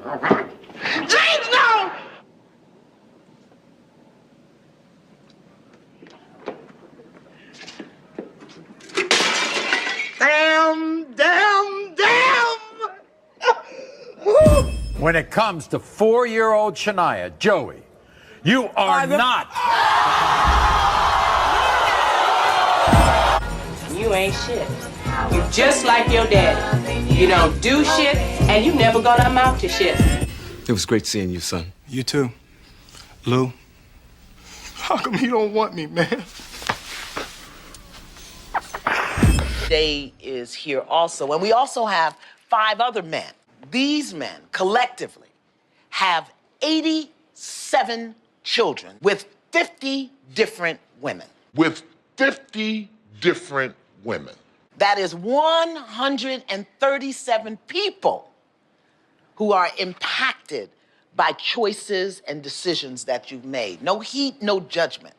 James, no! Damn! When it comes to 4-year-old Shania, Joey, you are not. You ain't shit. You just like your daddy. You don't do shit, and you never gonna amount to shit. It was great seeing you, son. You too. Lou, how come you don't want me, man? Day is here also, and we also have 5 other men. These men, collectively, have 87 children with 50 different women. With 50 different women. That is 137 people who are impacted by choices and decisions that you've made. No heat, no judgment.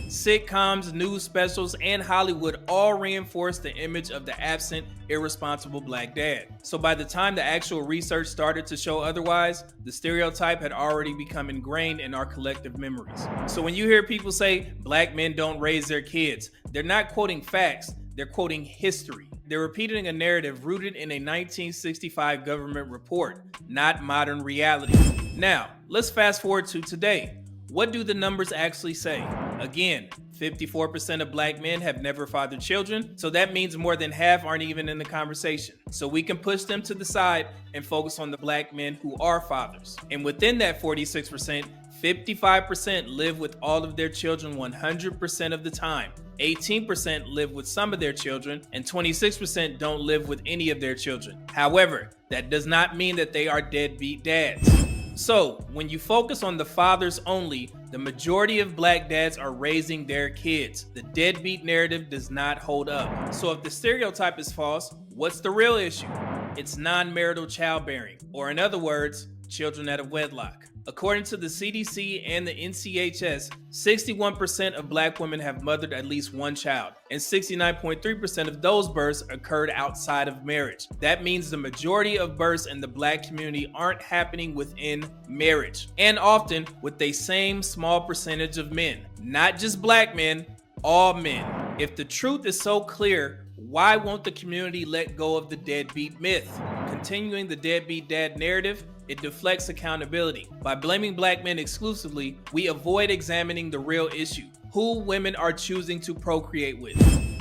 Sitcoms, news specials, and Hollywood all reinforce the image of the absent, irresponsible black dad. So by the time the actual research started to show otherwise, the stereotype had already become ingrained in our collective memories. So when you hear people say black men don't raise their kids, they're not quoting facts, they're quoting history. They're repeating a narrative rooted in a 1965 government report, not modern reality. Now, let's fast forward to today. What do the numbers actually say? Again, 54% of black men have never fathered children, so that means more than half aren't even in the conversation. So we can push them to the side and focus on the black men who are fathers. And within that 46%, 55% live with all of their children 100% of the time. 18% live with some of their children, and 26% don't live with any of their children. However, that does not mean that they are deadbeat dads. So, when you focus on the fathers only, the majority of black dads are raising their kids. The deadbeat narrative does not hold up. So if the stereotype is false, what's the real issue? It's non-marital childbearing, or in other words, children out of wedlock. According to the CDC and the NCHS, 61% of black women have mothered at least one child, and 69.3% of those births occurred outside of marriage. That means the majority of births in the black community aren't happening within marriage, and often with the same small percentage of men. Not just black men, all men. If the truth is so clear, why won't the community let go of the deadbeat myth? Continuing the deadbeat dad narrative, it deflects accountability. By blaming black men exclusively, we avoid examining the real issue: who women are choosing to procreate with.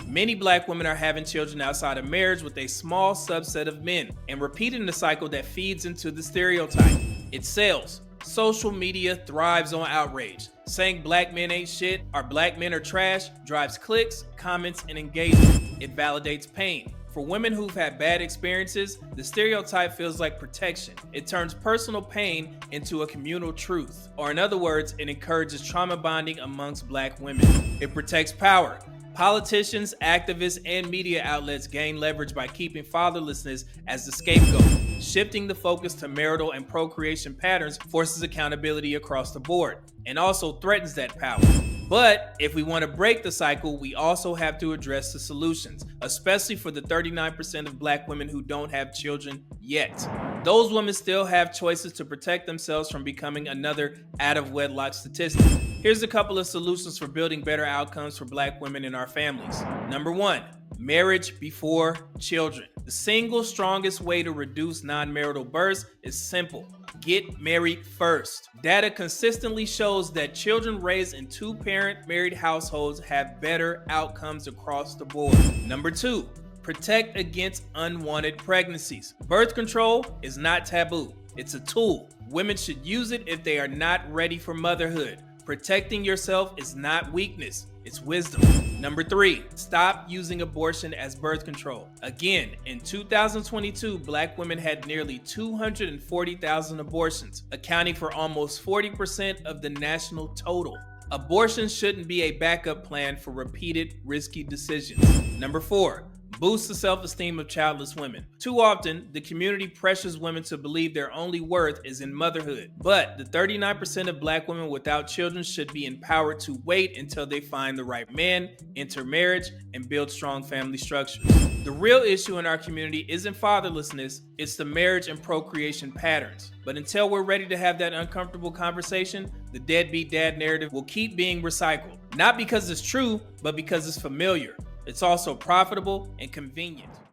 Many black women are having children outside of marriage with a small subset of men, and repeating the cycle that feeds into the stereotype. It sells. Social media thrives on outrage. Saying black men ain't shit or black men are trash drives clicks, comments, and engagement. It validates pain. For women who've had bad experiences, the stereotype feels like protection. It turns personal pain into a communal truth. Or in other words, it encourages trauma bonding amongst black women. It protects power. Politicians, activists, and media outlets gain leverage by keeping fatherlessness as the scapegoat. Shifting the focus to marital and procreation patterns forces accountability across the board, and also threatens that power. But if we want to break the cycle, we also have to address the solutions, especially for the 39% of black women who don't have children yet. Those women still have choices to protect themselves from becoming another out-of-wedlock statistic. Here's a couple of solutions for building better outcomes for black women in our families. Number 1, marriage before children. The single strongest way to reduce non-marital births is simple: get married first. Data consistently shows that children raised in 2-parent married households have better outcomes across the board. Number 2, protect against unwanted pregnancies. Birth control is not taboo. It's a tool. Women should use it if they are not ready for motherhood. Protecting yourself is not weakness, it's wisdom. Number 3, stop using abortion as birth control. Again, in 2022, black women had nearly 240,000 abortions, accounting for almost 40% of the national total. Abortion shouldn't be a backup plan for repeated risky decisions. Number 4, boost the self-esteem of childless women. Too often, the community pressures women to believe their only worth is in motherhood. But the 39% of black women without children should be empowered to wait until they find the right man, enter marriage, and build strong family structures. The real issue in our community isn't fatherlessness, it's the marriage and procreation patterns. But until we're ready to have that uncomfortable conversation, the deadbeat dad narrative will keep being recycled. Not because it's true, but because it's familiar. It's also profitable and convenient.